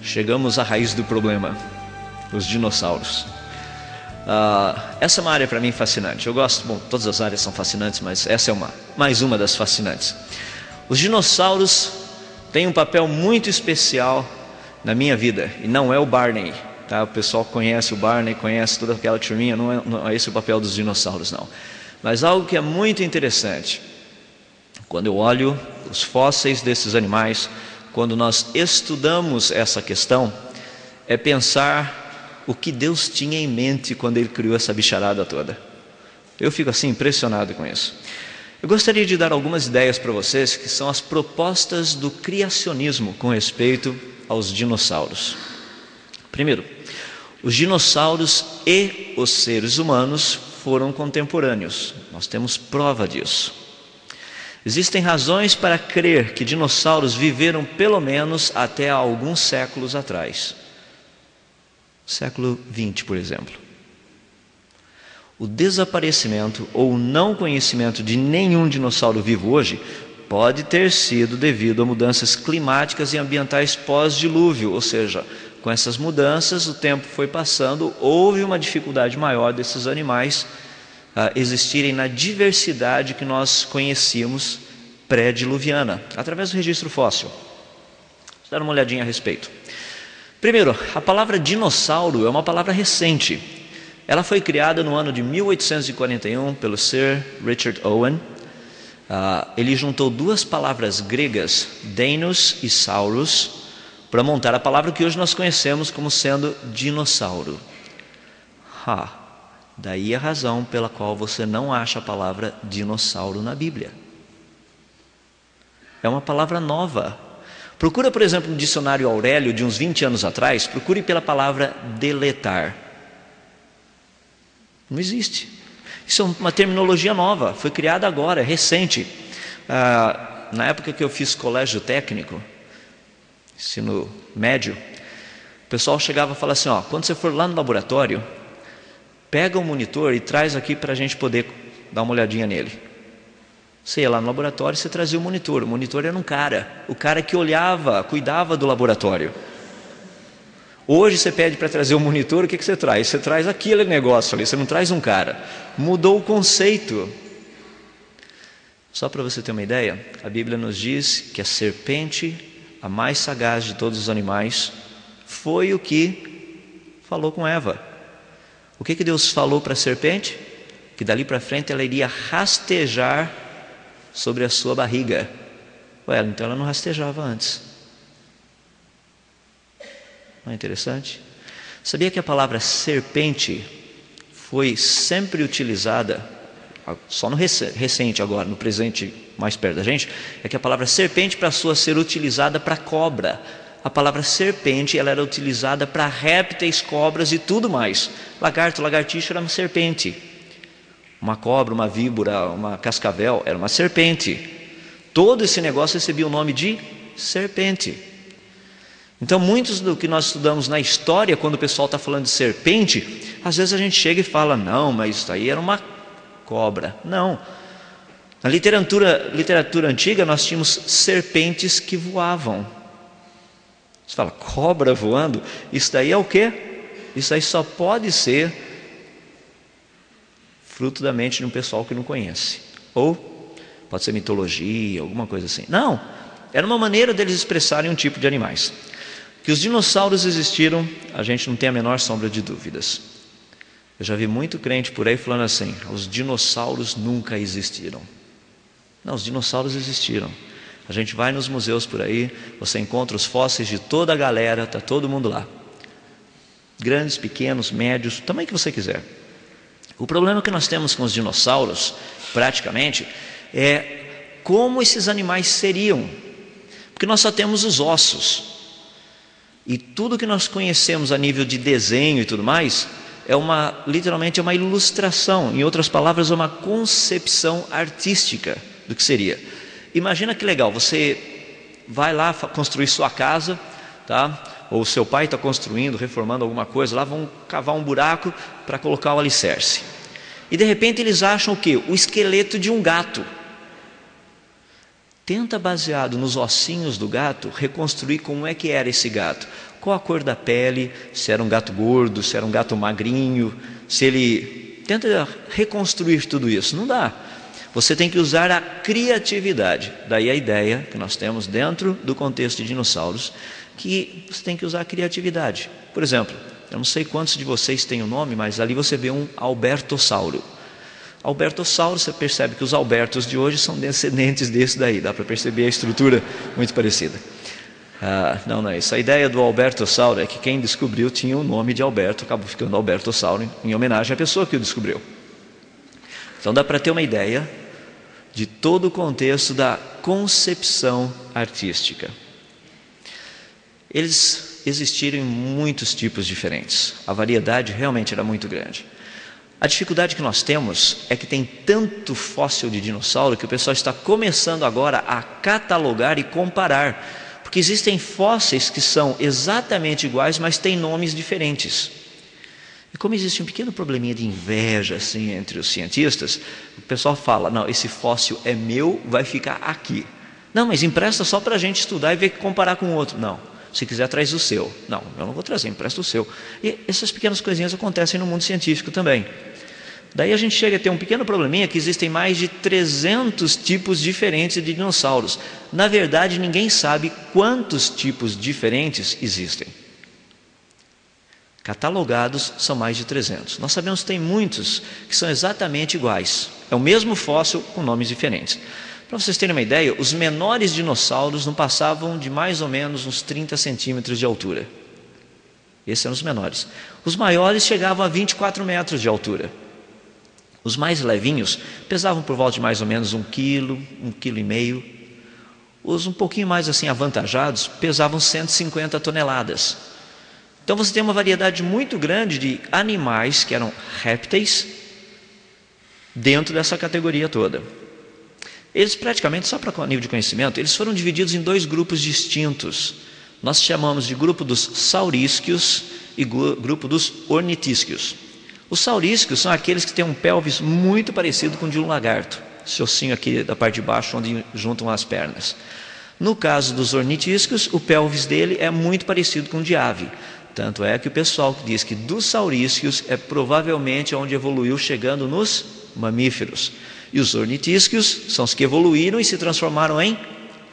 chegamos à raiz do problema: os dinossauros. Essa é uma área para mim fascinante. Eu gosto, bom, todas as áreas são fascinantes, mas essa é mais uma das fascinantes. Os dinossauros têm um papel muito especial na minha vida, e não é o Barney, tá? O pessoal conhece o Barney, conhece toda aquela turminha, não é esse o papel dos dinossauros, não. Mas algo que é muito interessante, quando eu olho os fósseis desses animais, quando nós estudamos essa questão, é pensar o que Deus tinha em mente quando Ele criou essa bicharada toda. Eu fico assim impressionado com isso. Eu gostaria de dar algumas ideias para vocês, que são as propostas do criacionismo com respeito aos dinossauros. Primeiro, os dinossauros e os seres humanos foram contemporâneos. Nós temos prova disso. Existem razões para crer que dinossauros viveram pelo menos até há alguns séculos atrás. Século XX, por exemplo. O desaparecimento ou não conhecimento de nenhum dinossauro vivo hoje pode ter sido devido a mudanças climáticas e ambientais pós-dilúvio, ou seja, com essas mudanças o tempo foi passando, houve uma dificuldade maior desses animais existirem na diversidade que nós conhecíamos pré-diluviana, através do registro fóssil. Vamos dar uma olhadinha a respeito. Primeiro, a palavra dinossauro é uma palavra recente. Ela foi criada no ano de 1841 pelo Sir Richard Owen. Ele juntou duas palavras gregas, deinos e saurus, para montar a palavra que hoje nós conhecemos como sendo dinossauro. Daí a razão pela qual você não acha a palavra dinossauro na Bíblia. É uma palavra nova. Procura, por exemplo, no dicionário Aurélio de uns 20 anos atrás, procure pela palavra deletar. Não existe. Isso é uma terminologia nova, foi criada agora, é recente. Na época que eu fiz colégio técnico, ensino médio, o pessoal chegava e falava assim, quando você for lá no laboratório, pega o monitor e traz aqui para a gente poder dar uma olhadinha nele. Você ia lá no laboratório e você trazia o monitor era um cara, o cara que olhava, cuidava do laboratório. Hoje você pede para trazer o monitor, o que você traz? Você traz aquele negócio ali, você não traz um cara. Mudou o conceito. Só para você ter uma ideia, a Bíblia nos diz que a serpente, a mais sagaz de todos os animais, foi o que falou com Eva. O que Deus falou para a serpente? Que dali para frente ela iria rastejar sobre a sua barriga. Então ela não rastejava antes. Não é interessante? Sabia que a palavra serpente foi sempre utilizada, só no recente agora, no presente mais perto da gente, é que a palavra serpente passou a ser utilizada para cobra. A palavra serpente ela era utilizada para répteis, cobras e tudo mais. Lagarto, lagartixa era uma serpente. Uma cobra, uma víbora, uma cascavel era uma serpente. Todo esse negócio recebia o nome de serpente. Então muitos do que nós estudamos na história, quando o pessoal está falando de serpente, às vezes a gente chega e fala, não, mas isso aí era uma cobra. Não. Na literatura antiga nós tínhamos serpentes que voavam. Você fala, cobra voando? Isso daí é o quê? Isso aí só pode ser fruto da mente de um pessoal que não conhece. Ou pode ser mitologia, alguma coisa assim. Não, era uma maneira deles expressarem um tipo de animais. Que os dinossauros existiram, a gente não tem a menor sombra de dúvidas. Eu já vi muito crente por aí falando assim, os dinossauros nunca existiram. Não, os dinossauros existiram. A gente vai nos museus por aí, você encontra os fósseis de toda a galera, está todo mundo lá. Grandes, pequenos, médios, o tamanho que você quiser. O problema que nós temos com os dinossauros, praticamente, é como esses animais seriam. Porque nós só temos os ossos. E tudo que nós conhecemos a nível de desenho e tudo mais, literalmente é uma ilustração. Em outras palavras, é uma concepção artística do que seria. Imagina que legal, você vai lá construir sua casa, tá? Ou seu pai está construindo, reformando alguma coisa, lá vão cavar um buraco para colocar o alicerce. E de repente eles acham o quê? O esqueleto de um gato. Tenta, baseado nos ossinhos do gato, reconstruir como é que era esse gato. qual a cor da pele, se era um gato gordo, se era um gato magrinho, se ele tenta reconstruir tudo isso. Não dá. Você tem que usar a criatividade. Daí a ideia que nós temos dentro do contexto de dinossauros, que você tem que usar a criatividade. Por exemplo, eu não sei quantos de vocês têm o nome, mas ali você vê um albertossauro. Albertossauro, você percebe que os albertos de hoje são descendentes desse daí. Dá para perceber a estrutura muito parecida. Não é isso. A ideia do albertossauro é que quem descobriu tinha o nome de Alberto, acabou ficando albertossauro em homenagem à pessoa que o descobriu. Então dá para ter uma ideia de todo o contexto da concepção artística. Eles existiram em muitos tipos diferentes. A variedade realmente era muito grande. A dificuldade que nós temos é que tem tanto fóssil de dinossauro que o pessoal está começando agora a catalogar e comparar. Porque existem fósseis que são exatamente iguais, mas têm nomes diferentes. E como existe um pequeno probleminha de inveja assim, entre os cientistas, o pessoal fala, não, esse fóssil é meu, vai ficar aqui. Não, mas empresta só para a gente estudar e ver que comparar com o outro. Não, se quiser traz o seu. Não, eu não vou trazer, empresta o seu. E essas pequenas coisinhas acontecem no mundo científico também. Daí a gente chega a ter um pequeno probleminha que existem mais de 300 tipos diferentes de dinossauros. Na verdade, ninguém sabe quantos tipos diferentes existem. Catalogados são mais de 300. Nós sabemos que tem muitos que são exatamente iguais. É o mesmo fóssil com nomes diferentes. Para vocês terem uma ideia, os menores dinossauros não passavam de mais ou menos uns 30 centímetros de altura. Esses eram os menores. Os maiores chegavam a 24 metros de altura. Os mais levinhos pesavam por volta de mais ou menos 1 quilo, 1,5 quilo. Os um pouquinho mais assim avantajados pesavam 150 toneladas. Então você tem uma variedade muito grande de animais que eram répteis dentro dessa categoria toda. Eles praticamente, só para nível de conhecimento, eles foram divididos em 2 grupos distintos. Nós chamamos de grupo dos saurísquios e grupo dos ornitísquios. Os saurísquios são aqueles que têm um pelvis muito parecido com o de um lagarto. Esse ossinho aqui da parte de baixo, onde juntam as pernas. No caso dos ornitísquios, o pelvis dele é muito parecido com o de ave. Tanto é que o pessoal diz que dos saurísquios é provavelmente onde evoluiu, chegando nos mamíferos. E os ornitísquios são os que evoluíram e se transformaram em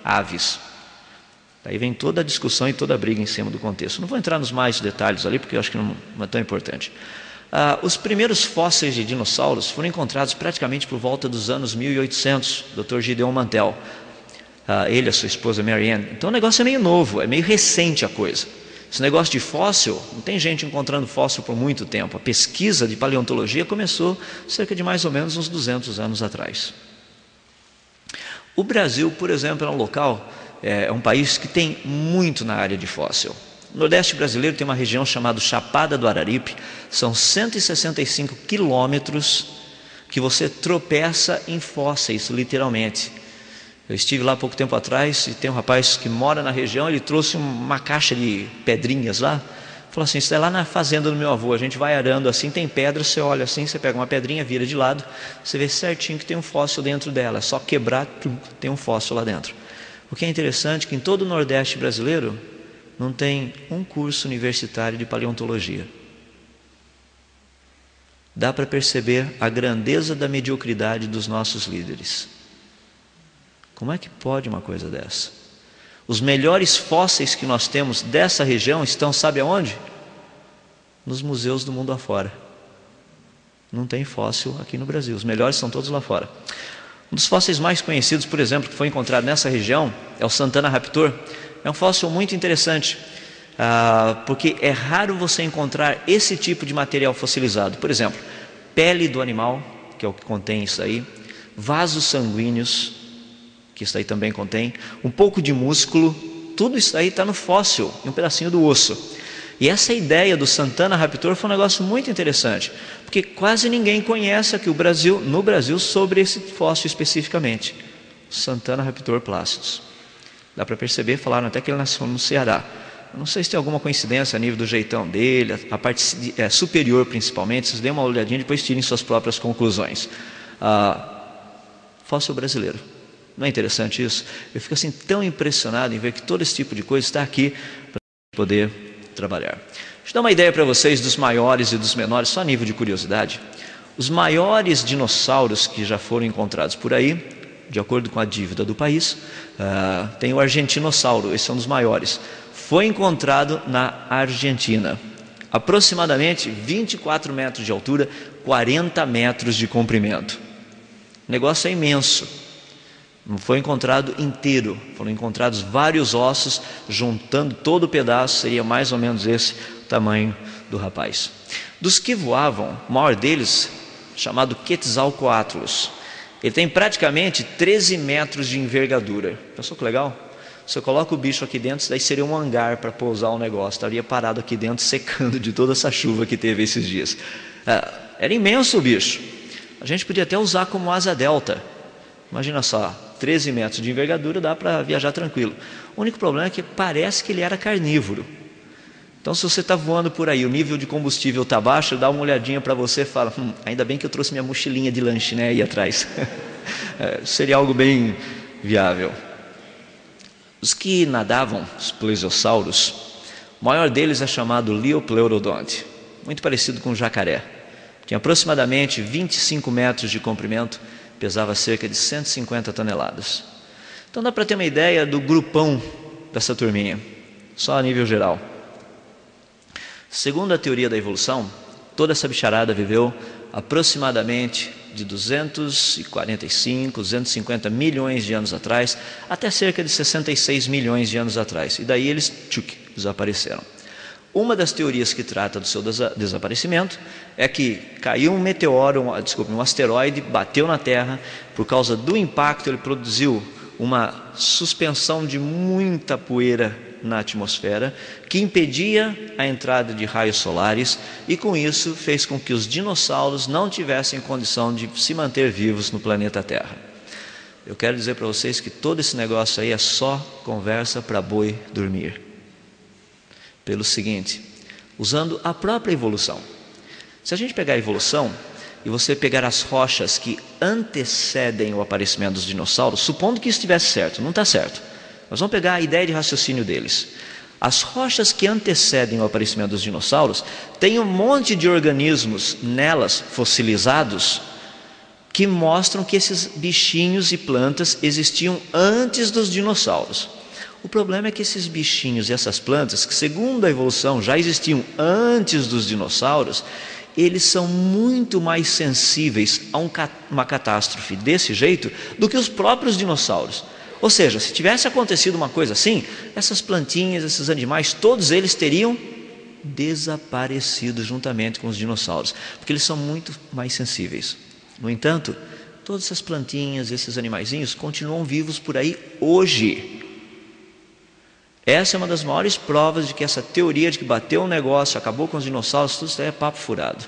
aves. Daí vem toda a discussão e toda a briga em cima do contexto. Não vou entrar nos mais detalhes ali, porque eu acho que não é tão importante. Os primeiros fósseis de dinossauros foram encontrados praticamente por volta dos anos 1800, Dr. Gideon Mantell. Ele e a sua esposa Mary Ann. Então o negócio é meio novo, é meio recente a coisa. Esse negócio de fóssil, não tem gente encontrando fóssil por muito tempo. A pesquisa de paleontologia começou cerca de mais ou menos uns 200 anos atrás. O Brasil, por exemplo, é um local, é um país que tem muito na área de fóssil. O Nordeste brasileiro tem uma região chamada Chapada do Araripe. São 165 quilômetros que você tropeça em fósseis, literalmente. Eu estive lá há pouco tempo atrás e tem um rapaz que mora na região, ele trouxe uma caixa de pedrinhas lá. Falou assim, isso é lá na fazenda do meu avô, a gente vai arando assim, tem pedra, você olha assim, você pega uma pedrinha, vira de lado, você vê certinho que tem um fóssil dentro dela, é só quebrar, tem um fóssil lá dentro. O que é interessante é que em todo o Nordeste brasileiro não tem um curso universitário de paleontologia. Dá para perceber a grandeza da mediocridade dos nossos líderes. Como é que pode uma coisa dessa? Os melhores fósseis que nós temos dessa região estão, sabe aonde? Nos museus do mundo afora. Não tem fóssil aqui no Brasil, os melhores são todos lá fora. Um dos fósseis mais conhecidos, por exemplo, que foi encontrado nessa região, é o Santana raptor. É um fóssil muito interessante, porque é raro você encontrar esse tipo de material fossilizado. Por exemplo, pele do animal, que é o que contém isso aí, vasos sanguíneos, que isso aí também contém, um pouco de músculo, tudo isso aí está no fóssil, em um pedacinho do osso. E essa ideia do Santana raptor foi um negócio muito interessante, porque quase ninguém conhece aqui no Brasil sobre esse fóssil especificamente, Santana raptor placidus. Dá para perceber, falaram até que ele nasceu no Ceará. Eu não sei se tem alguma coincidência a nível do jeitão dele, a parte superior principalmente, vocês dêem uma olhadinha e depois tirem suas próprias conclusões. Fóssil brasileiro. Não é interessante isso? Eu fico assim tão impressionado em ver que todo esse tipo de coisa está aqui para poder trabalhar. Deixa eu dar uma ideia para vocês dos maiores e dos menores, só a nível de curiosidade. Os maiores dinossauros que já foram encontrados por aí, de acordo com a dívida do país, tem o argentinossauro, esse é um dos maiores. Foi encontrado na Argentina, aproximadamente 24 metros de altura, 40 metros de comprimento. O negócio é imenso. Não foi encontrado inteiro, foram encontrados vários ossos, juntando todo o pedaço, seria mais ou menos esse o tamanho do rapaz. Dos que voavam, o maior deles, chamado Quetzalcoatlus, ele tem praticamente 13 metros de envergadura. Pensou que legal? Você coloca o bicho aqui dentro, daí seria um hangar para pousar o negócio, estaria parado aqui dentro secando de toda essa chuva que teve esses dias. Era imenso o bicho, a gente podia até usar como asa delta. Imagina só, 13 metros de envergadura, dá para viajar tranquilo. O único problema é que parece que ele era carnívoro. Então, se você está voando por aí, o nível de combustível está baixo, dá uma olhadinha para você e fala, ainda bem que eu trouxe minha mochilinha de lanche, né, aí atrás. Seria algo bem viável. Os que nadavam, os plesiosauros, o maior deles é chamado Liopleurodonte, muito parecido com o jacaré. Tinha aproximadamente 25 metros de comprimento, pesava cerca de 150 toneladas. Então dá para ter uma ideia do grupão dessa turminha, só a nível geral. Segundo a teoria da evolução, toda essa bicharada viveu aproximadamente de 245, 250 milhões de anos atrás, até cerca de 66 milhões de anos atrás. E daí eles desapareceram. Uma das teorias que trata do seu desaparecimento é que caiu um meteoro, um asteroide, bateu na Terra, por causa do impacto ele produziu uma suspensão de muita poeira na atmosfera, que impedia a entrada de raios solares e com isso fez com que os dinossauros não tivessem condição de se manter vivos no planeta Terra. Eu quero dizer para vocês que todo esse negócio aí é só conversa para boi dormir. Pelo seguinte, usando a própria evolução. Se a gente pegar a evolução e você pegar as rochas que antecedem o aparecimento dos dinossauros, supondo que isso estivesse certo, não está certo, nós vamos pegar a ideia de raciocínio deles. As rochas que antecedem o aparecimento dos dinossauros têm um monte de organismos nelas fossilizados que mostram que esses bichinhos e plantas existiam antes dos dinossauros. O problema é que esses bichinhos e essas plantas, que segundo a evolução já existiam antes dos dinossauros, eles são muito mais sensíveis a uma catástrofe desse jeito do que os próprios dinossauros. Ou seja, se tivesse acontecido uma coisa assim, essas plantinhas, esses animais, todos eles teriam desaparecido juntamente com os dinossauros, porque eles são muito mais sensíveis. No entanto, todas essas plantinhas, esses animaizinhos continuam vivos por aí hoje. Essa é uma das maiores provas de que essa teoria de que bateu um negócio, acabou com os dinossauros, tudo isso é papo furado.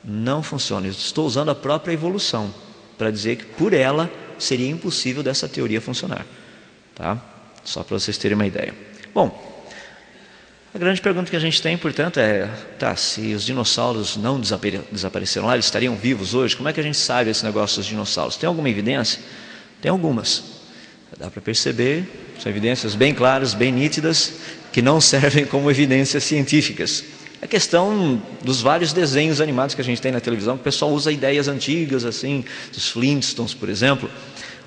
Não funciona. Eu estou usando a própria evolução para dizer que por ela seria impossível dessa teoria funcionar. Tá? Só para vocês terem uma ideia. Bom, a grande pergunta que a gente tem, portanto, é, se os dinossauros não desapareceram lá, eles estariam vivos hoje, como é que a gente sabe esse negócio dos dinossauros? Tem alguma evidência? Tem algumas. Dá para perceber, são evidências bem claras, bem nítidas, que não servem como evidências científicas. A questão dos vários desenhos animados que a gente tem na televisão, que o pessoal usa ideias antigas, assim, dos Flintstones, por exemplo.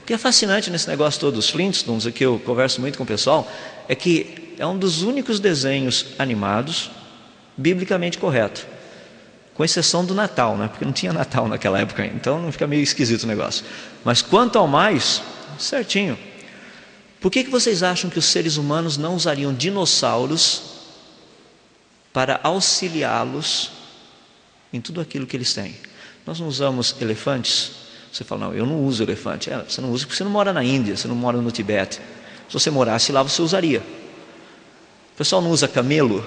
O que é fascinante nesse negócio todo dos Flintstones, é que eu converso muito com o pessoal, é que é um dos únicos desenhos animados biblicamente correto, com exceção do Natal, né? Porque não tinha Natal naquela época ainda, então não fica meio esquisito o negócio. Mas quanto ao mais, certinho. Por que vocês acham que os seres humanos não usariam dinossauros para auxiliá-los em tudo aquilo que eles têm? Nós não usamos elefantes? Você fala, não, eu não uso elefante. Você não usa porque você não mora na Índia, você não mora no Tibete. Se você morasse lá, você usaria. O pessoal não usa camelo?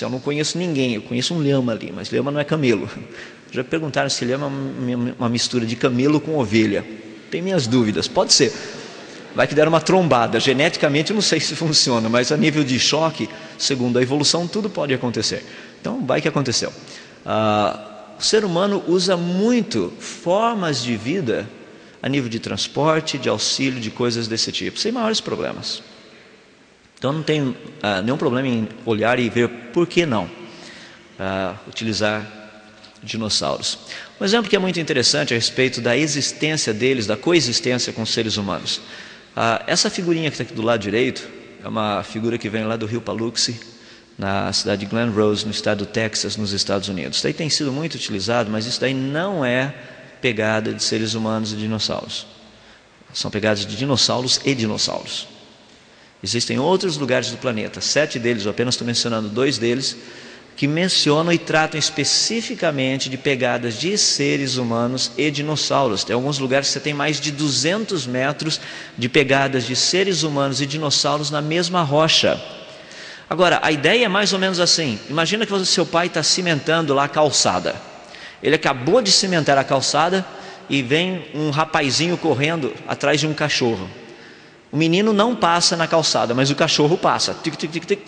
Eu não conheço ninguém, eu conheço um lhama ali, mas lhama não é camelo. Já perguntaram se lhama é uma mistura de camelo com ovelha. Tem minhas dúvidas, pode ser. Vai que deram uma trombada, geneticamente eu não sei se funciona, mas a nível de choque, segundo a evolução, tudo pode acontecer. Então vai que aconteceu. O ser humano usa muito formas de vida a nível de transporte, de auxílio, de coisas desse tipo, sem maiores problemas. Então não tem nenhum problema em olhar e ver por que não utilizar dinossauros. Um exemplo que é muito interessante a respeito da existência deles, da coexistência com os seres humanos. Essa figurinha que está aqui do lado direito é uma figura que vem lá do rio Paluxy, na cidade de Glen Rose, no estado do Texas, nos Estados Unidos. Isso daí tem sido muito utilizado, mas isso daí não é pegada de seres humanos e dinossauros. São pegadas de dinossauros e dinossauros. Existem outros lugares do planeta, 7 deles, eu apenas estou mencionando 2 deles, que mencionam e tratam especificamente de pegadas de seres humanos e dinossauros. Tem alguns lugares que você tem mais de 200 metros de pegadas de seres humanos e dinossauros na mesma rocha. Agora, a ideia é mais ou menos assim. Imagina que seu pai está cimentando lá a calçada. Ele acabou de cimentar a calçada e vem um rapazinho correndo atrás de um cachorro. O menino não passa na calçada, mas o cachorro passa. Tic, tic, tic, tic.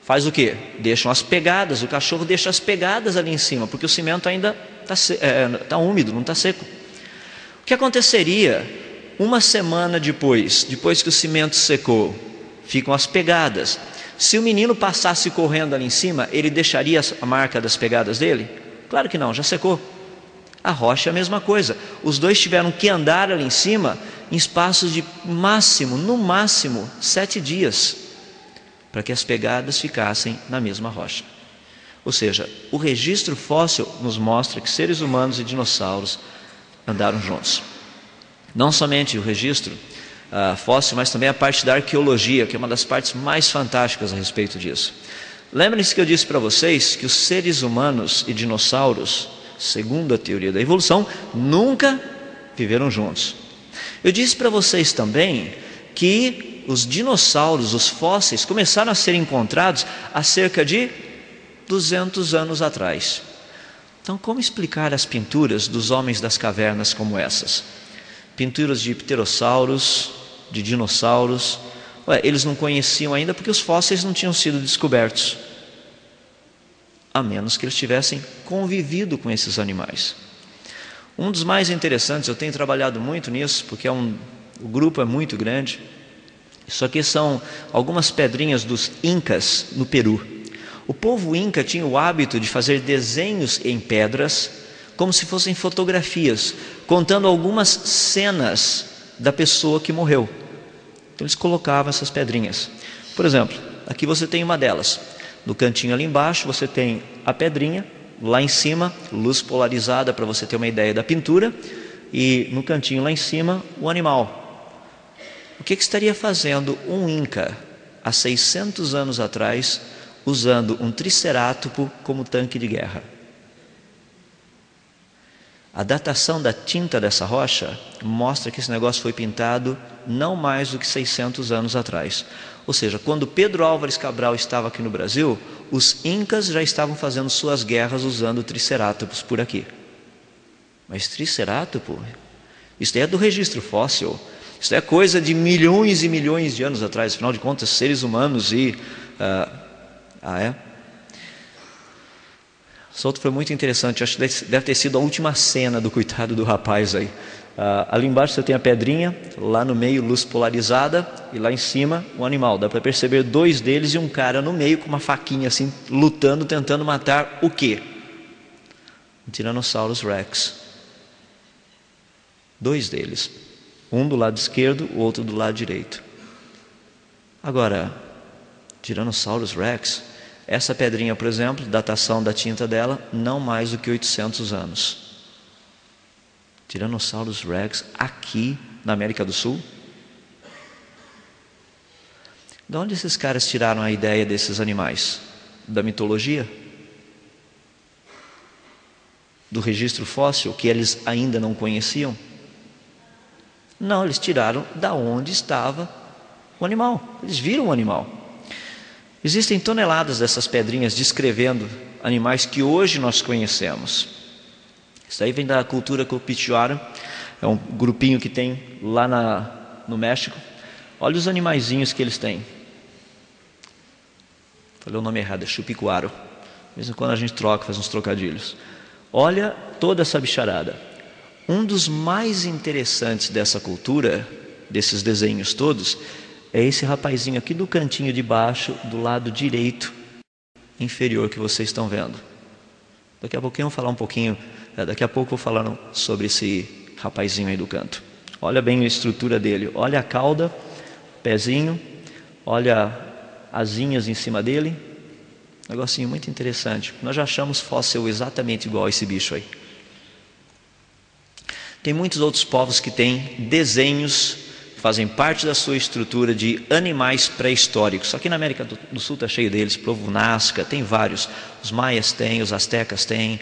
Faz o quê? Deixam as pegadas, o cachorro deixa as pegadas ali em cima, porque o cimento ainda está úmido, não está seco. O que aconteceria uma semana depois que o cimento secou? Ficam as pegadas. Se o menino passasse correndo ali em cima, ele deixaria a marca das pegadas dele? Claro que não, já secou. A rocha é a mesma coisa. Os dois tiveram que andar ali em cima em espaços de no máximo 7 dias, para que as pegadas ficassem na mesma rocha. Ou seja, o registro fóssil nos mostra que seres humanos e dinossauros andaram juntos. Não somente o registro fóssil, mas também a parte da arqueologia, que é uma das partes mais fantásticas a respeito disso. Lembrem-se que eu disse para vocês que os seres humanos e dinossauros, segundo a teoria da evolução, nunca viveram juntos. Eu disse para vocês também que os dinossauros, os fósseis, começaram a ser encontrados há cerca de 200 anos atrás. Então, como explicar as pinturas dos homens das cavernas como essas? Pinturas de pterossauros, de dinossauros. Eles não conheciam ainda porque os fósseis não tinham sido descobertos, a menos que eles tivessem convivido com esses animais. Um dos mais interessantes, eu tenho trabalhado muito nisso, porque o grupo é muito grande. Isso aqui são algumas pedrinhas dos Incas no Peru. O povo Inca tinha o hábito de fazer desenhos em pedras, como se fossem fotografias, contando algumas cenas da pessoa que morreu. Então eles colocavam essas pedrinhas. Por exemplo, aqui você tem uma delas. No cantinho ali embaixo você tem a pedrinha, lá em cima, luz polarizada para você ter uma ideia da pintura, e no cantinho lá em cima, o animal. O que estaria fazendo um Inca há 600 anos atrás, usando um tricerátopo como tanque de guerra? A datação da tinta dessa rocha mostra que esse negócio foi pintado não mais do que 600 anos atrás. Ou seja, quando Pedro Álvares Cabral estava aqui no Brasil, os Incas já estavam fazendo suas guerras usando tricerátomos por aqui. Mas tricerátopo? Isso é do registro fóssil. Isso é coisa de milhões e milhões de anos atrás. Afinal de contas, seres humanos e... Isso outro foi muito interessante. Acho que deve ter sido a última cena do coitado do rapaz aí. Ali embaixo você tem a pedrinha, lá no meio luz polarizada, e lá em cima o animal. Dá para perceber 2 deles e um cara no meio com uma faquinha assim, lutando, tentando matar o quê? Um Tyrannosaurus Rex. 2 deles. Um do lado esquerdo, o outro do lado direito. Agora, Tyrannosaurus Rex, essa pedrinha, por exemplo, datação da tinta dela, não mais do que 800 anos. Tyrannosaurus Rex aqui na América do Sul? De onde esses caras tiraram a ideia desses animais? Da mitologia? Do registro fóssil que eles ainda não conheciam? Não, eles tiraram da onde estava o animal. Eles viram o animal. Existem toneladas dessas pedrinhas descrevendo animais que hoje nós conhecemos. Isso aí vem da cultura Copichuara, é um grupinho que tem lá no México. Olha os animaizinhos que eles têm. Falei o nome errado, é chupicuaro. De vez em quando a gente troca, faz uns trocadilhos. Olha toda essa bicharada. Um dos mais interessantes dessa cultura, desses desenhos todos, é esse rapazinho aqui do cantinho de baixo, do lado direito inferior que vocês estão vendo. Daqui a pouquinho eu vou falar um pouquinho, daqui a pouco eu vou falar sobre esse rapazinho aí do canto. Olha bem a estrutura dele, olha a cauda, pezinho, olha asinhas em cima dele. Negocinho muito interessante. Nós já achamos fóssil exatamente igual a esse bicho aí. Tem muitos outros povos que têm desenhos que fazem parte da sua estrutura de animais pré-históricos. Aqui na América do Sul está cheio deles, povo Nazca, tem vários. Os maias têm, os astecas têm,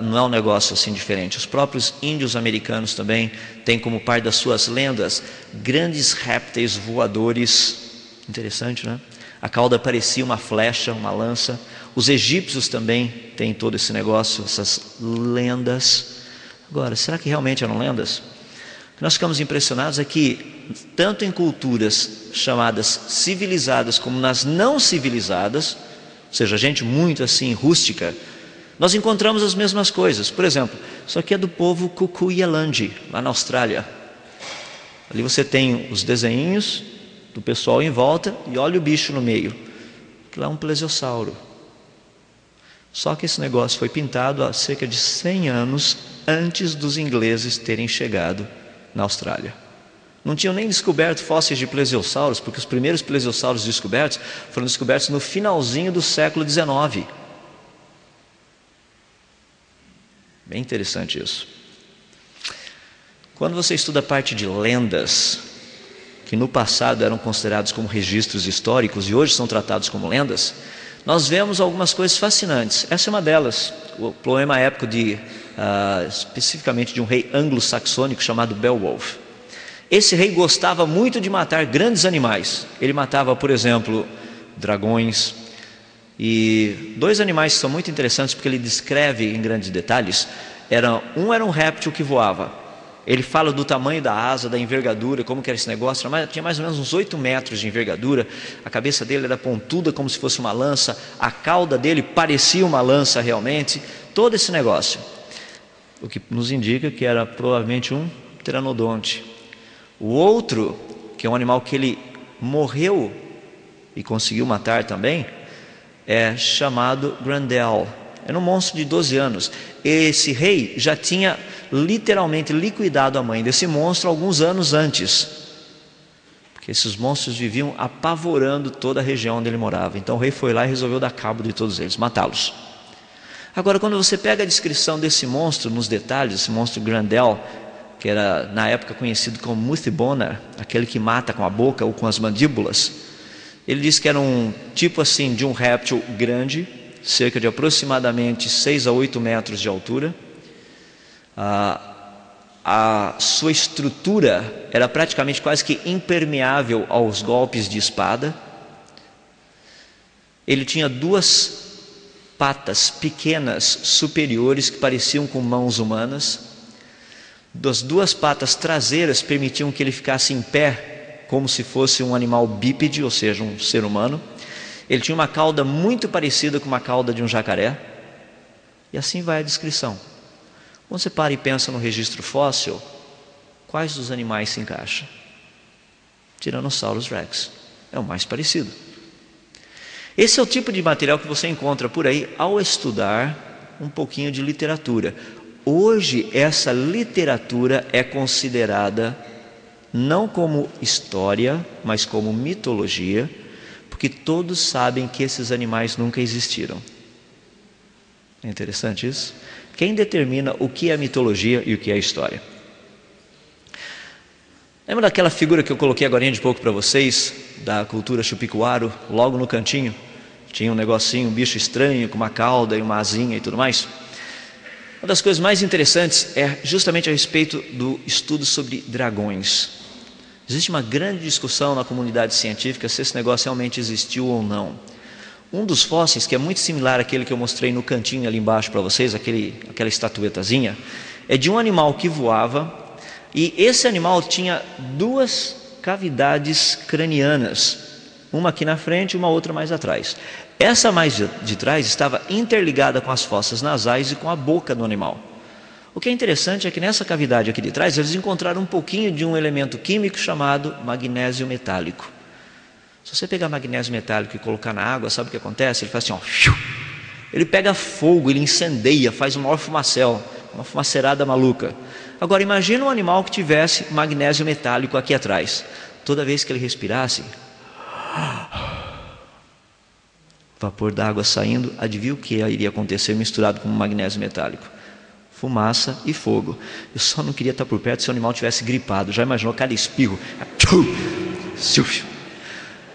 não é um negócio assim diferente. Os próprios índios americanos também têm como parte das suas lendas grandes répteis voadores. Interessante, né? A cauda parecia uma flecha, uma lança. Os egípcios também têm todo esse negócio, essas lendas. Agora, será que realmente eram lendas? O que nós ficamos impressionados é que, tanto em culturas chamadas civilizadas como nas não civilizadas, ou seja, gente muito assim rústica, nós encontramos as mesmas coisas. Por exemplo, isso aqui é do povo Kuku-Yalanji, lá na Austrália. Ali você tem os desenhinhos do pessoal em volta e olha o bicho no meio. Aquilo é um plesiosauro. Só que esse negócio foi pintado há cerca de 100 anos antes dos ingleses terem chegado na Austrália. Não tinham nem descoberto fósseis de plesiosauros, porque os primeiros plesiosauros descobertos foram descobertos no finalzinho do século XIX. Bem interessante isso. Quando você estuda a parte de lendas, que no passado eram considerados como registros históricos e hoje são tratados como lendas, nós vemos algumas coisas fascinantes. Essa é uma delas, o poema épico especificamente de um rei anglo-saxônico chamado Beowulf. Esse rei gostava muito de matar grandes animais. Ele matava, por exemplo, dragões. E dois animais que são muito interessantes porque ele descreve em grandes detalhes. Um era um réptil que voava. Ele fala do tamanho da asa, da envergadura, como que era esse negócio. Tinha mais ou menos uns 8 metros de envergadura. A cabeça dele era pontuda como se fosse uma lança. A cauda dele parecia uma lança realmente. Todo esse negócio. O que nos indica que era provavelmente um pteranodonte. O outro, que é um animal que ele morreu e conseguiu matar também, é chamado Grendel. Era um monstro de 12 anos. Esse rei já tinha literalmente liquidado a mãe desse monstro alguns anos antes. Porque esses monstros viviam apavorando toda a região onde ele morava. Então o rei foi lá e resolveu dar cabo de todos eles, matá-los. Agora, quando você pega a descrição desse monstro nos detalhes, esse monstro Grendel, que era na época conhecido como Muthibonor, aquele que mata com a boca ou com as mandíbulas, ele diz que era um tipo assim de um réptil grande, cerca de aproximadamente 6 a 8 metros de altura. A sua estrutura era praticamente quase que impermeável aos golpes de espada. Ele tinha 2 patas pequenas superiores que pareciam com mãos humanas. Das 2 patas traseiras permitiam que ele ficasse em pé, como se fosse um animal bípede, ou seja, um ser humano. Ele tinha uma cauda muito parecida com uma cauda de um jacaré. E assim vai a descrição. Quando você para e pensa no registro fóssil, quais dos animais se encaixa? Tyrannosaurus Rex é o mais parecido. Esse é o tipo de material que você encontra por aí ao estudar um pouquinho de literatura. Hoje essa literatura é considerada não como história, mas como mitologia, porque todos sabem que esses animais nunca existiram. É interessante isso? Quem determina o que é mitologia e o que é história? Lembra daquela figura que eu coloquei agora de pouco para vocês, da cultura Chupicuaro, logo no cantinho? Tinha um negocinho, um bicho estranho, com uma cauda e uma asinha e tudo mais. Uma das coisas mais interessantes é justamente a respeito do estudo sobre dragões. Existe uma grande discussão na comunidade científica se esse negócio realmente existiu ou não. Um dos fósseis, que é muito similar àquele que eu mostrei no cantinho ali embaixo para vocês, aquela estatuetazinha, é de um animal que voava, e esse animal tinha 2 cavidades cranianas, uma aqui na frente e uma outra mais atrás. Essa mais de trás estava interligada com as fossas nasais e com a boca do animal. O que é interessante é que nessa cavidade aqui de trás eles encontraram um pouquinho de um elemento químico chamado magnésio metálico. Se você pegar magnésio metálico e colocar na água, sabe o que acontece? Ele faz assim, ó, ele pega fogo, ele incendeia, faz um maior fumacel, uma fumaceirada maluca. Agora imagina um animal que tivesse magnésio metálico aqui atrás. Toda vez que ele respirasse, vapor d'água saindo, adivinha o que iria acontecer misturado com magnésio metálico? Fumaça e fogo. Eu só não queria estar por perto se o animal tivesse gripado. Já imaginou cada espirro?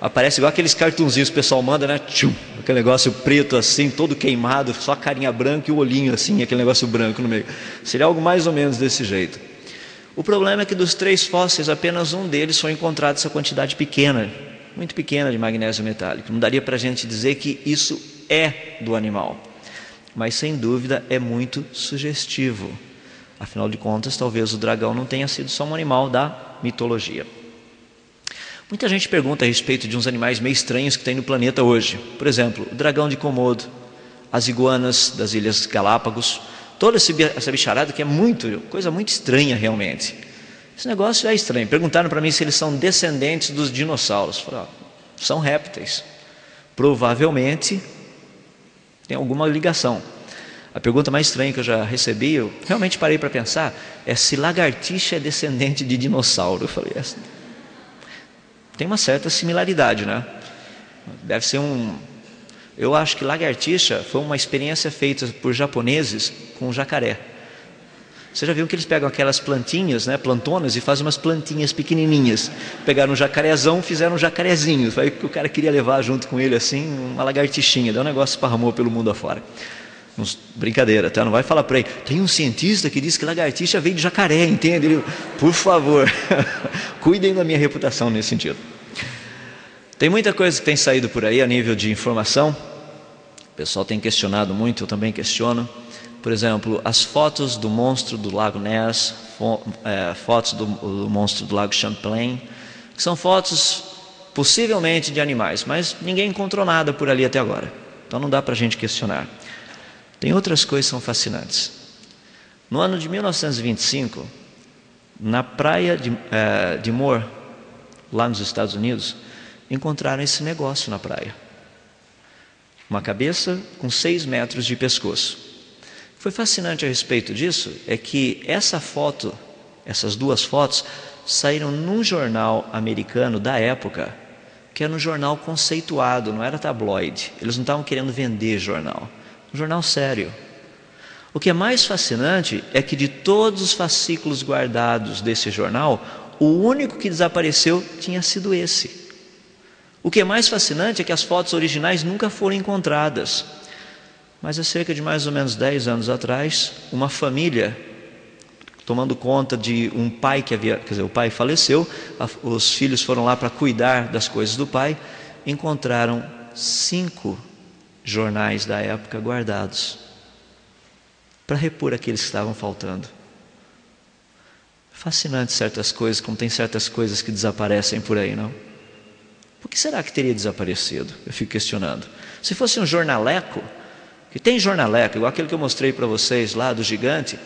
Aparece igual aqueles cartunzinhos que o pessoal manda, né? Aquele negócio preto assim, todo queimado, só a carinha branca e o olhinho assim, aquele negócio branco no meio. Seria algo mais ou menos desse jeito. O problema é que dos 3 fósseis, apenas um deles foi encontrado essa quantidade pequena, muito pequena de magnésio metálico. Não daria para a gente dizer que isso é do animal, mas sem dúvida é muito sugestivo. Afinal de contas, talvez o dragão não tenha sido só um animal da mitologia. Muita gente pergunta a respeito de uns animais meio estranhos que tem no planeta hoje. Por exemplo, o dragão de Komodo, as iguanas das Ilhas Galápagos, toda essa bicharada que é coisa muito estranha realmente. Esse negócio é estranho. Perguntaram para mim se eles são descendentes dos dinossauros. Falei, são répteis. Provavelmente tem alguma ligação. A pergunta mais estranha que eu já recebi, eu realmente parei para pensar, é se lagartixa é descendente de dinossauro. Eu falei, tem uma certa similaridade, né? Deve ser Eu acho que lagartixa foi uma experiência feita por japoneses com jacaré. Você já viu que eles pegam aquelas plantinhas, né, plantonas, e fazem umas plantinhas pequenininhas. Pegaram um jacarezão, fizeram um jacarezinho. Aí o cara queria levar junto com ele assim uma lagartixinha. Daí o negócio esparramou pelo mundo afora. Brincadeira, tá? Não vai falar para ele. Tem um cientista que diz que lagartixa veio de jacaré, entende? Ele, por favor, cuidem da minha reputação nesse sentido. Tem muita coisa que tem saído por aí a nível de informação. O pessoal tem questionado muito, eu também questiono. Por exemplo, as fotos do monstro do Lago Ness, fotos do monstro do Lago Champlain, que são fotos possivelmente de animais, mas ninguém encontrou nada por ali até agora. Então não dá para a gente questionar. Tem outras coisas que são fascinantes. No ano de 1925, na praia de Moore, lá nos Estados Unidos, encontraram esse negócio na praia. Uma cabeça com 6 metros de pescoço. O que foi fascinante a respeito disso é que essas 2 fotos, saíram num jornal americano da época, que era um jornal conceituado, não era tabloide. Eles não estavam querendo vender jornal. Um jornal sério. O que é mais fascinante é que de todos os fascículos guardados desse jornal, o único que desapareceu tinha sido esse. O que é mais fascinante é que as fotos originais nunca foram encontradas. Mas há cerca de mais ou menos 10 anos atrás, uma família, tomando conta de um pai o pai faleceu, os filhos foram lá para cuidar das coisas do pai, encontraram 5 jornais da época guardados para repor aqueles que estavam faltando. Fascinante certas coisas, como tem certas coisas que desaparecem por aí, não? Por que será que teria desaparecido? Eu fico questionando. Se fosse um jornaleco, que tem jornaleco, igual aquele que eu mostrei para vocês lá do gigante,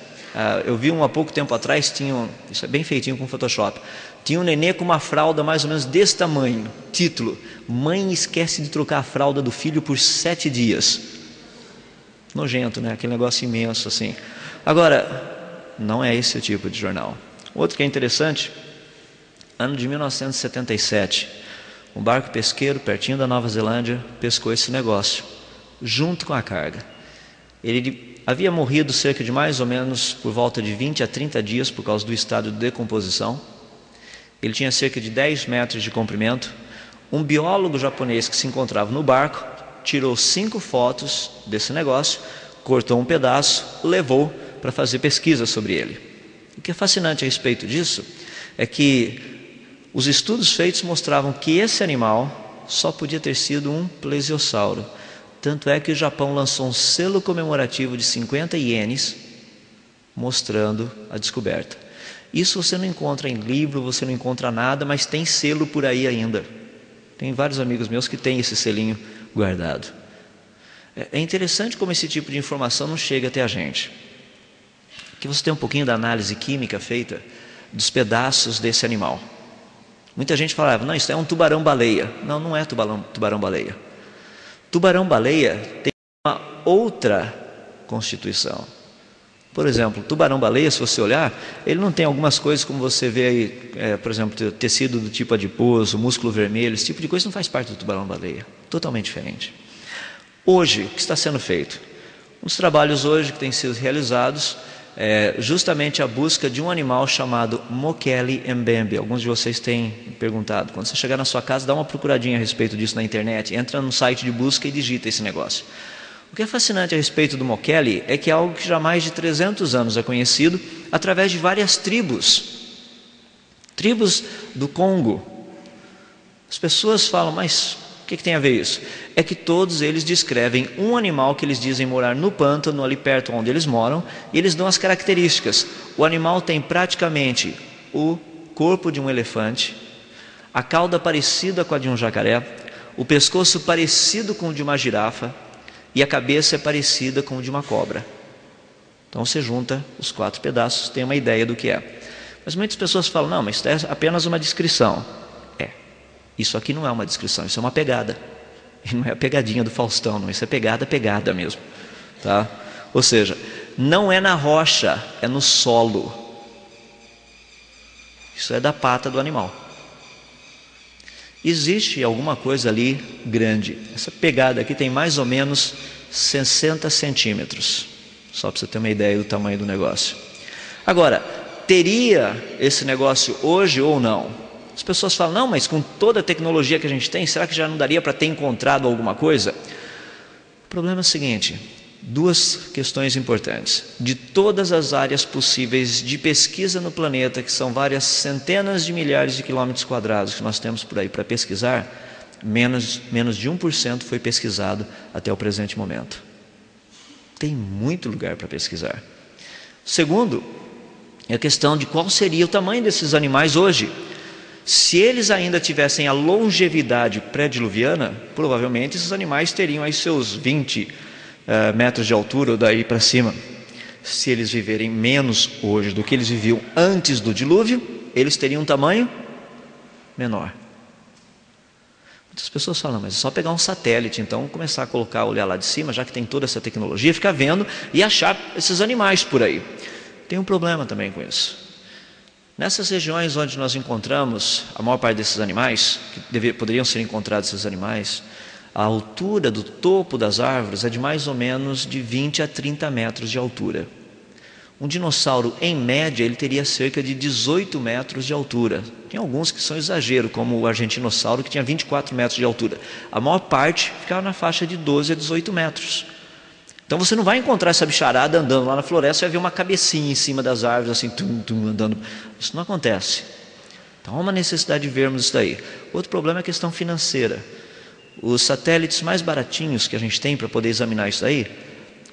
eu vi há pouco tempo atrás, isso é bem feitinho com Photoshop, tinha um nenê com uma fralda mais ou menos desse tamanho, título, mãe esquece de trocar a fralda do filho por 7 dias. Nojento, né? Aquele negócio imenso assim. Agora, não é esse o tipo de jornal. Outro que é interessante, ano de 1977, um barco pesqueiro pertinho da Nova Zelândia pescou esse negócio, junto com a carga. Ele havia morrido cerca de mais ou menos por volta de 20 a 30 dias por causa do estado de decomposição. Ele tinha cerca de 10 metros de comprimento. Um biólogo japonês que se encontrava no barco tirou 5 fotos desse negócio, cortou um pedaço, levou para fazer pesquisa sobre ele. O que é fascinante a respeito disso é que os estudos feitos mostravam que esse animal só podia ter sido um plesiosauro. Tanto é que o Japão lançou um selo comemorativo de 50 ienes mostrando a descoberta. Isso você não encontra em livro, você não encontra nada, mas tem selo por aí ainda. Tem vários amigos meus que têm esse selinho guardado. É interessante como esse tipo de informação não chega até a gente. Aqui você tem um pouquinho da análise química feita dos pedaços desse animal. Muita gente falava, não, isso é um tubarão-baleia. Não, não é tubarão-baleia. Tubarão-baleia tem uma outra constituição. Por exemplo, tubarão-baleia, se você olhar, ele não tem algumas coisas como você vê aí, por exemplo, tecido do tipo adiposo, músculo vermelho, esse tipo de coisa não faz parte do tubarão-baleia. Totalmente diferente. Hoje, o que está sendo feito? Um dos trabalhos hoje que têm sido realizados é justamente a busca de um animal chamado Mokele mbembe. Alguns de vocês têm perguntado. Quando você chegar na sua casa, dá uma procuradinha a respeito disso na internet, entra no site de busca e digita esse negócio. O que é fascinante a respeito do Mokele é que é algo que já há mais de 300 anos é conhecido através de várias tribos do Congo. As pessoas falam, mas o que tem a ver isso? É que todos eles descrevem um animal que eles dizem morar no pântano, ali perto onde eles moram, e eles dão as características. O animal tem praticamente o corpo de um elefante, a cauda parecida com a de um jacaré, o pescoço parecido com o de uma girafa, e a cabeça é parecida com o de uma cobra. Então você junta os 4 pedaços, tem uma ideia do que é. Mas muitas pessoas falam, não, mas isso é apenas uma descrição. Isso aqui não é uma descrição, isso é uma pegada. E não é a pegadinha do Faustão, não, isso é pegada mesmo. Tá? Ou seja, não é na rocha, é no solo. Isso é da pata do animal. Existe alguma coisa ali grande. Essa pegada aqui tem mais ou menos 60 centímetros. Só para você ter uma ideia do tamanho do negócio. Agora, teria esse negócio hoje ou não? As pessoas falam, não, mas com toda a tecnologia que a gente tem, será que já não daria para ter encontrado alguma coisa? O problema é o seguinte, 2 questões importantes. De todas as áreas possíveis de pesquisa no planeta, que são várias centenas de milhares de quilômetros quadrados que nós temos por aí para pesquisar, menos de 1% foi pesquisado até o presente momento. Tem muito lugar para pesquisar. Segundo, é a questão de qual seria o tamanho desses animais hoje. Se eles ainda tivessem a longevidade pré-diluviana, provavelmente esses animais teriam aí seus 20 metros de altura ou daí para cima. Se eles viverem menos hoje do que eles viviam antes do dilúvio, eles teriam um tamanho menor. Muitas pessoas falam, mas é só pegar um satélite, então começar a olhar lá de cima, já que tem toda essa tecnologia, ficar vendo e achar esses animais por aí. Tem um problema também com isso. Nessas regiões onde nós encontramos a maior parte desses animais, que poderiam ser encontrados esses animais, a altura do topo das árvores é de mais ou menos de 20 a 30 metros de altura. Um dinossauro, em média, ele teria cerca de 18 metros de altura. Tem alguns que são exagero, como o argentinossauro, que tinha 24 metros de altura. A maior parte ficava na faixa de 12 a 18 metros. Então você não vai encontrar essa bicharada andando lá na floresta, você vai ver uma cabecinha em cima das árvores, assim, andando. Isso não acontece. Então há uma necessidade de vermos isso daí. Outro problema é a questão financeira. Os satélites mais baratinhos que a gente tem para poder examinar isso daí,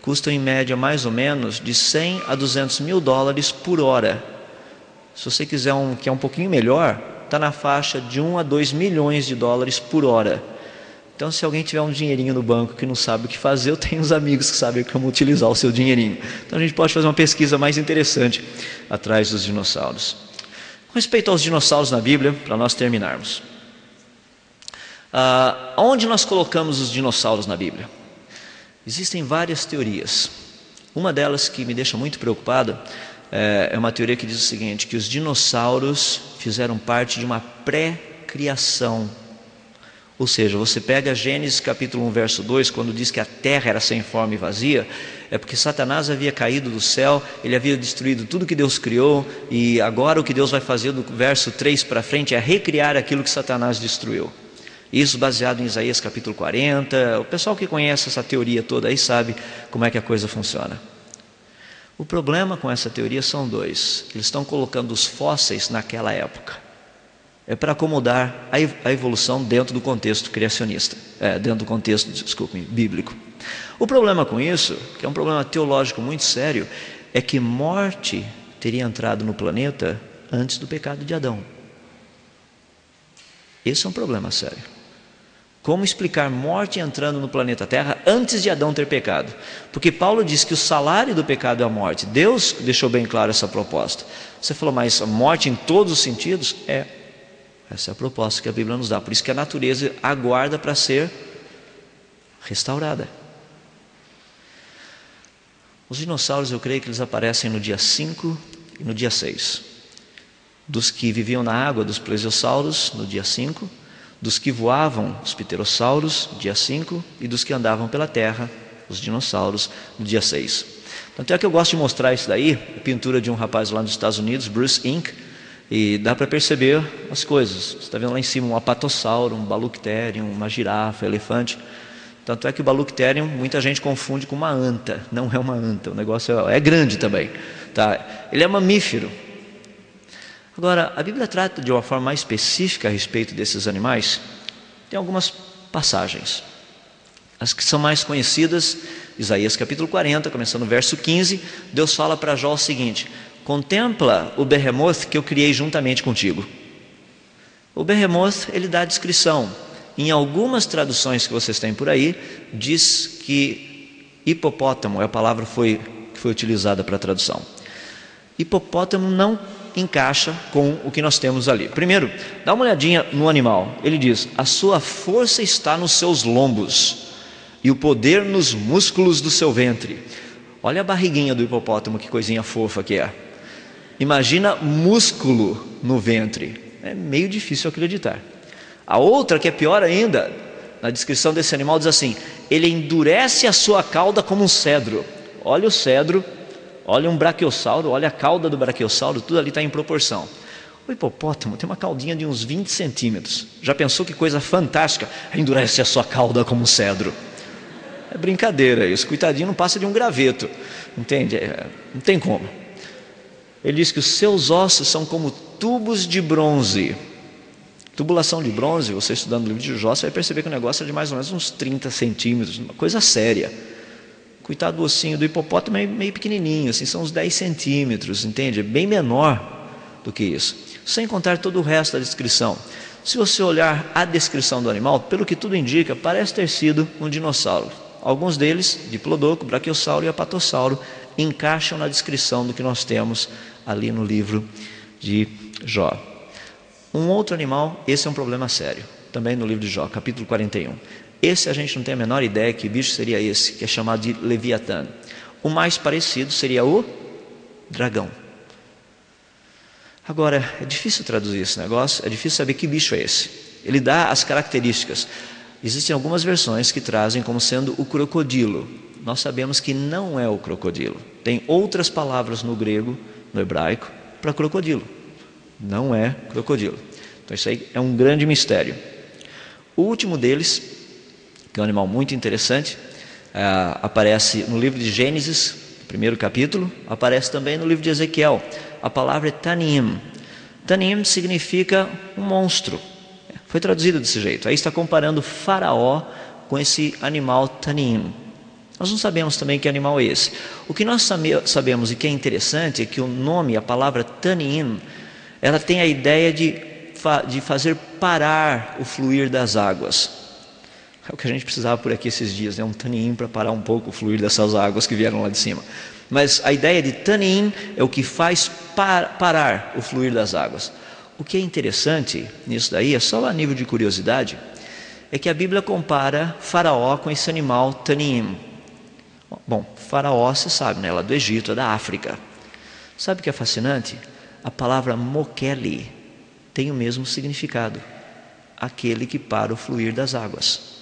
custam em média mais ou menos de 100 a 200 mil dólares por hora. Se você quiser um que é um pouquinho melhor, está na faixa de 1 a 2 milhões de dólares por hora. Então, se alguém tiver um dinheirinho no banco que não sabe o que fazer, eu tenho uns amigos que sabem como utilizar o seu dinheirinho. Então, a gente pode fazer uma pesquisa mais interessante atrás dos dinossauros. Com respeito aos dinossauros na Bíblia, para nós terminarmos. Onde nós colocamos os dinossauros na Bíblia? Existem várias teorias. Uma delas que me deixa muito preocupado é uma teoria que diz o seguinte, que os dinossauros fizeram parte de uma pré-criação. Ou seja, você pega Gênesis capítulo 1, verso 2, quando diz que a terra era sem forma e vazia, é porque Satanás havia caído do céu, ele havia destruído tudo que Deus criou, e agora o que Deus vai fazer do verso 3 para frente é recriar aquilo que Satanás destruiu. Isso baseado em Isaías capítulo 40, o pessoal que conhece essa teoria toda aí sabe como é que a coisa funciona. O problema com essa teoria são 2, eles estão colocando os fósseis naquela época. É para acomodar a evolução dentro do contexto criacionista, dentro do contexto, bíblico. O problema com isso, que é um problema teológico muito sério, é que morte teria entrado no planeta antes do pecado de Adão. Esse é um problema sério. Como explicar morte entrando no planeta Terra antes de Adão ter pecado? Porque Paulo diz que o salário do pecado é a morte. Deus deixou bem claro essa proposta. Você falou, mas a morte em todos os sentidos? É Essa é a proposta que a Bíblia nos dá. Por isso que a natureza aguarda para ser restaurada. Os dinossauros, eu creio que eles aparecem no dia 5 e no dia 6. Dos que viviam na água, dos plesiosauros, no dia 5. Dos que voavam, os pterossauros, dia 5. E dos que andavam pela terra, os dinossauros, no dia 6. Tanto é que eu gosto de mostrar isso daí, a pintura de um rapaz lá nos Estados Unidos, Bruce Inc. E dá para perceber as coisas. Você está vendo lá em cima um apatossauro, um balucterium, uma girafa, elefante. Tanto é que o balucterium muita gente confunde com uma anta. Não é uma anta, o negócio é grande também, tá? Ele é mamífero. Agora, a Bíblia trata de uma forma mais específica a respeito desses animais. Tem algumas passagens. As que são mais conhecidas, Isaías capítulo 40, começando no verso 15, Deus fala para Jó o seguinte: contempla o behemoth que eu criei juntamente contigo. O behemoth, ele dá a descrição. Em algumas traduções que vocês têm por aí, diz que hipopótamo é a palavra que foi utilizada para a tradução. Hipopótamo não encaixa com o que nós temos ali. Primeiro, dá uma olhadinha no animal. Ele diz: a sua força está nos seus lombos e o poder nos músculos do seu ventre. Olha a barriguinha do hipopótamo, que coisinha fofa que é. Imagina músculo no ventre. É meio difícil acreditar. A outra, que é pior ainda, na descrição desse animal diz assim: ele endurece a sua cauda como um cedro. Olha o cedro, olha um braquiosauro, olha a cauda do braquiosauro, tudo ali está em proporção. O hipopótamo tem uma caudinha de uns 20 centímetros. Já pensou que coisa fantástica? Endurece a sua cauda como um cedro. É brincadeira isso, coitadinho, não passa de um graveto, entende? Não tem como. Ele diz que os seus ossos são como tubos de bronze. Tubulação de bronze, você estudando o livro de Jó, você vai perceber que o negócio é de mais ou menos uns 30 centímetros, uma coisa séria. Coitado do ossinho do hipopótamo é meio pequenininho, assim, são uns 10 centímetros, entende? É bem menor do que isso. Sem contar todo o resto da descrição. Se você olhar a descrição do animal, pelo que tudo indica, parece ter sido um dinossauro. Alguns deles, Diplodocus, Brachiosauro e Apatossauro, encaixam na descrição do que nós temos ali no livro de Jó. Um outro animal, esse é um problema sério, também no livro de Jó, capítulo 41. Esse a gente não tem a menor ideia que bicho seria esse, que é chamado de Leviatã. O mais parecido seria o dragão. Agora, é difícil traduzir esse negócio, é difícil saber que bicho é esse. Ele dá as características. Existem algumas versões que trazem como sendo o crocodilo. Nós sabemos que não é o crocodilo. Tem outras palavras no grego, no hebraico, para crocodilo. Não é crocodilo. Então isso aí é um grande mistério. O último deles, que é um animal muito interessante, aparece no livro de Gênesis, primeiro capítulo, aparece também no livro de Ezequiel. A palavra é Tanim. Tanim significa um monstro. Foi traduzido desse jeito. Aí está comparando Faraó com esse animal Tanim. Nós não sabemos também que animal é esse. O que nós sabemos e que é interessante é que o nome, a palavra Tanim, ela tem a ideia de fazer parar o fluir das águas. É o que a gente precisava por aqui esses dias, né? Um tanim para parar um pouco o fluir dessas águas que vieram lá de cima. Mas a ideia de tanim é o que faz parar o fluir das águas. O que é interessante nisso daí, é só a nível de curiosidade, é que a Bíblia compara Faraó com esse animal tanim. Bom, Faraó, você sabe, né? Lá do Egito, é da África. Sabe o que é fascinante? A palavra Mokele tem o mesmo significado. Aquele que para o fluir das águas.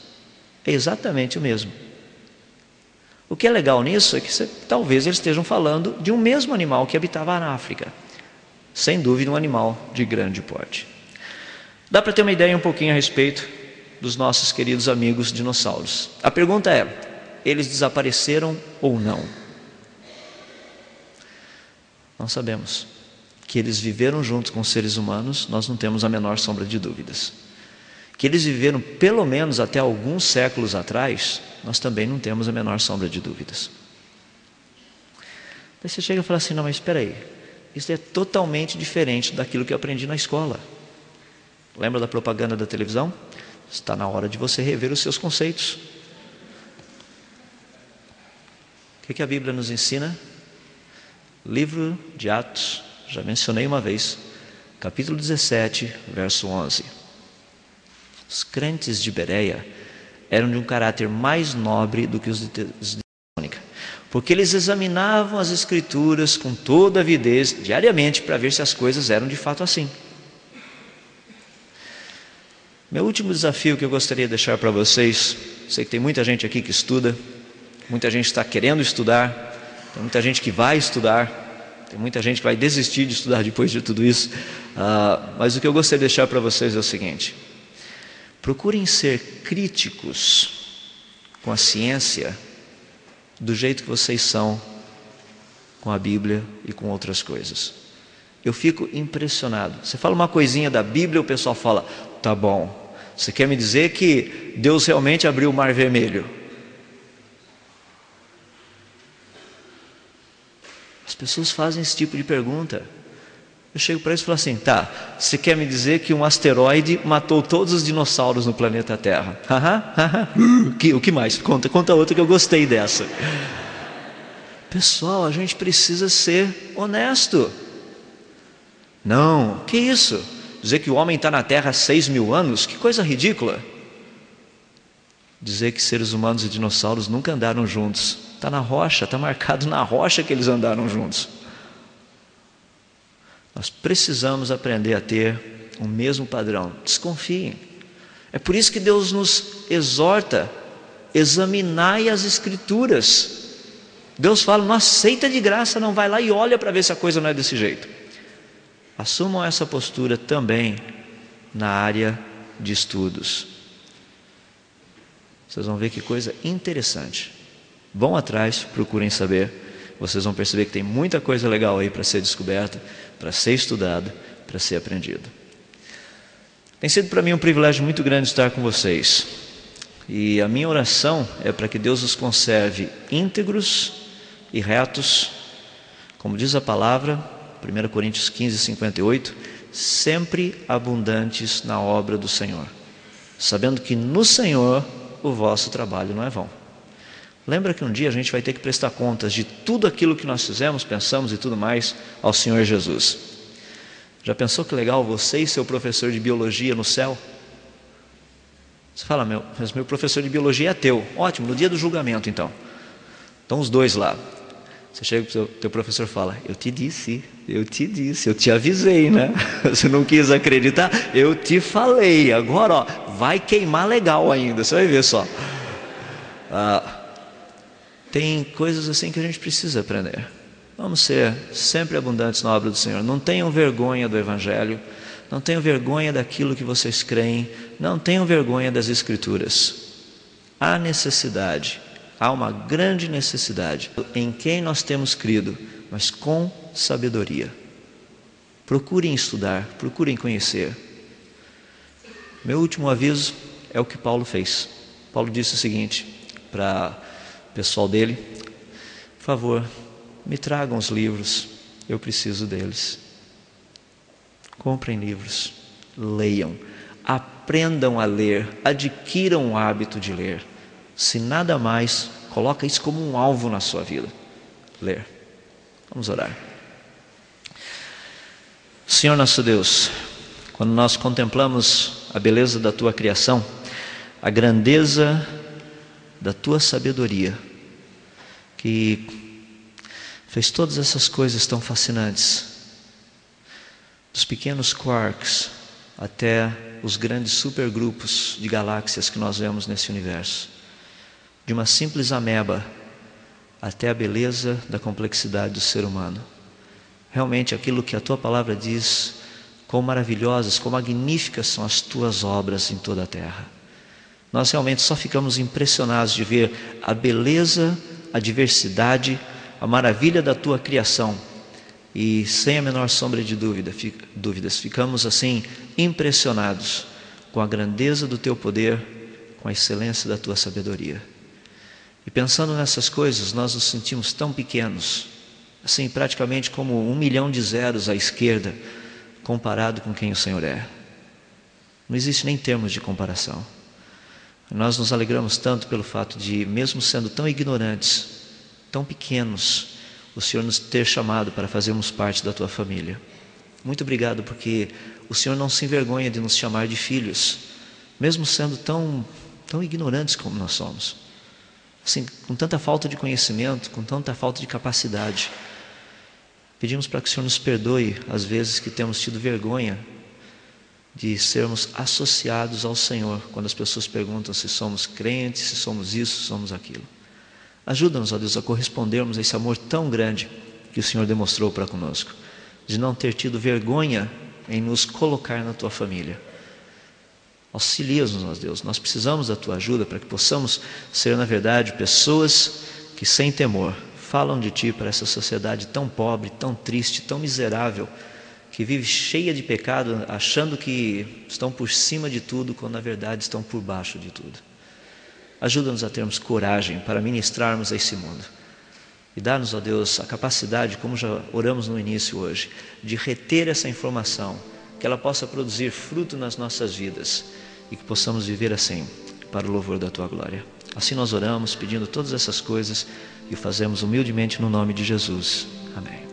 É exatamente o mesmo. O que é legal nisso é que talvez eles estejam falando de um mesmo animal que habitava na África. Sem dúvida um animal de grande porte. Dá para ter uma ideia um pouquinho a respeito dos nossos queridos amigos dinossauros. A pergunta é: eles desapareceram ou não? Não sabemos. Que eles viveram junto com os seres humanos, nós não temos a menor sombra de dúvidas. Que eles viveram pelo menos até alguns séculos atrás, nós também não temos a menor sombra de dúvidas. Daí você chega e fala assim: não, mas espera aí, isso é totalmente diferente daquilo que eu aprendi na escola. Lembra da propaganda da televisão? Está na hora de você rever os seus conceitos. O que a Bíblia nos ensina? Livro de Atos, já mencionei uma vez, capítulo 17, verso 11. Os crentes de Bereia eram de um caráter mais nobre do que os de Tessalônica, porque eles examinavam as Escrituras com toda avidez diariamente para ver se as coisas eram de fato assim. Meu último desafio que eu gostaria de deixar para vocês, sei que tem muita gente aqui que estuda, muita gente está querendo estudar, tem muita gente que vai estudar, tem muita gente que vai desistir de estudar depois de tudo isso, mas o que eu gostaria de deixar para vocês é o seguinte: procurem ser críticos com a ciência do jeito que vocês são com a Bíblia e com outras coisas. Eu fico impressionado. Você fala uma coisinha da Bíblia, o pessoal fala: tá bom, você quer me dizer que Deus realmente abriu o Mar Vermelho? As pessoas fazem esse tipo de pergunta. Eu chego para eles e falo assim: tá, você quer me dizer que um asteroide matou todos os dinossauros no planeta Terra? O que mais? Conta outra que eu gostei dessa. Pessoal, a gente precisa ser honesto. Não, que isso? Dizer que o homem está na Terra há 6.000 anos? Que coisa ridícula. Dizer que seres humanos e dinossauros nunca andaram juntos. Está na rocha, está marcado na rocha que eles andaram juntos. Nós precisamos aprender a ter o mesmo padrão. Desconfiem. É por isso que Deus nos exorta: examinai as Escrituras. Deus fala: não aceita de graça, não, vai lá e olha para ver se a coisa não é desse jeito. Assumam essa postura também na área de estudos. Vocês vão ver que coisa interessante. Vão atrás, procurem saber. Vocês vão perceber que tem muita coisa legal aí para ser descoberta, para ser estudada, para ser aprendido. Tem sido para mim um privilégio muito grande estar com vocês. E a minha oração é para que Deus os conserve íntegros e retos, como diz a palavra, 1 Coríntios 15, 58, sempre abundantes na obra do Senhor, sabendo que no Senhor o vosso trabalho não é vão. Lembra que um dia a gente vai ter que prestar contas de tudo aquilo que nós fizemos, pensamos e tudo mais ao Senhor Jesus. Já pensou que legal você e seu professor de biologia no céu? Você fala: mas meu professor de biologia é ateu. Ótimo, no dia do julgamento então. Estão os dois lá. Você chega para o teu professor e fala: eu te disse, eu te avisei, né? Você não quis acreditar? Eu te falei. Agora, ó, vai queimar legal ainda, você vai ver só. Tem coisas assim que a gente precisa aprender. Vamos ser sempre abundantes na obra do Senhor. Não tenham vergonha do Evangelho, não tenham vergonha daquilo que vocês creem, não tenham vergonha das Escrituras. Há necessidade, há uma grande necessidade em quem nós temos crido, mas com sabedoria. Procurem estudar, procurem conhecer. Meu último aviso é o que Paulo fez. Paulo disse o seguinte para o pessoal dele: por favor, me tragam os livros, eu preciso deles. Comprem livros, leiam, aprendam a ler, adquiram o hábito de ler. Se nada mais, coloca isso como um alvo na sua vida: ler. Vamos orar. Senhor nosso Deus, quando nós contemplamos a beleza da Tua criação, a grandeza da Tua sabedoria, que fez todas essas coisas tão fascinantes, dos pequenos quarks até os grandes supergrupos de galáxias que nós vemos nesse universo, de uma simples ameba até a beleza da complexidade do ser humano. Realmente aquilo que a Tua palavra diz, quão maravilhosas, quão magníficas são as Tuas obras em toda a terra. Nós realmente só ficamos impressionados de ver a beleza, a diversidade, a maravilha da Tua criação. E sem a menor sombra de dúvidas, ficamos assim impressionados com a grandeza do Teu poder, com a excelência da Tua sabedoria. E pensando nessas coisas, nós nos sentimos tão pequenos, assim praticamente como 1 milhão de zeros à esquerda, comparado com quem o Senhor é. Não existe nem termos de comparação. Nós nos alegramos tanto pelo fato de, mesmo sendo tão ignorantes, tão pequenos, o Senhor nos ter chamado para fazermos parte da Tua família. Muito obrigado porque o Senhor não se envergonha de nos chamar de filhos, mesmo sendo tão ignorantes como nós somos, assim, com tanta falta de conhecimento, com tanta falta de capacidade. Pedimos para que o Senhor nos perdoe as vezes que temos tido vergonha de sermos associados ao Senhor, quando as pessoas perguntam se somos crentes, se somos isso, se somos aquilo. Ajuda-nos, ó Deus, a correspondermos a esse amor tão grande que o Senhor demonstrou para conosco, de não ter tido vergonha em nos colocar na Tua família. Auxilia-nos, ó Deus, nós precisamos da Tua ajuda para que possamos ser, na verdade, pessoas que sem temor falam de Ti para essa sociedade tão pobre, tão triste, tão miserável, que vive cheia de pecado, achando que estão por cima de tudo, quando na verdade estão por baixo de tudo. Ajuda-nos a termos coragem para ministrarmos a esse mundo. E dá-nos, ó Deus, a capacidade, como já oramos no início hoje, de reter essa informação, que ela possa produzir fruto nas nossas vidas e que possamos viver assim, para o louvor da Tua glória. Assim nós oramos, pedindo todas essas coisas e o fazemos humildemente no nome de Jesus. Amém.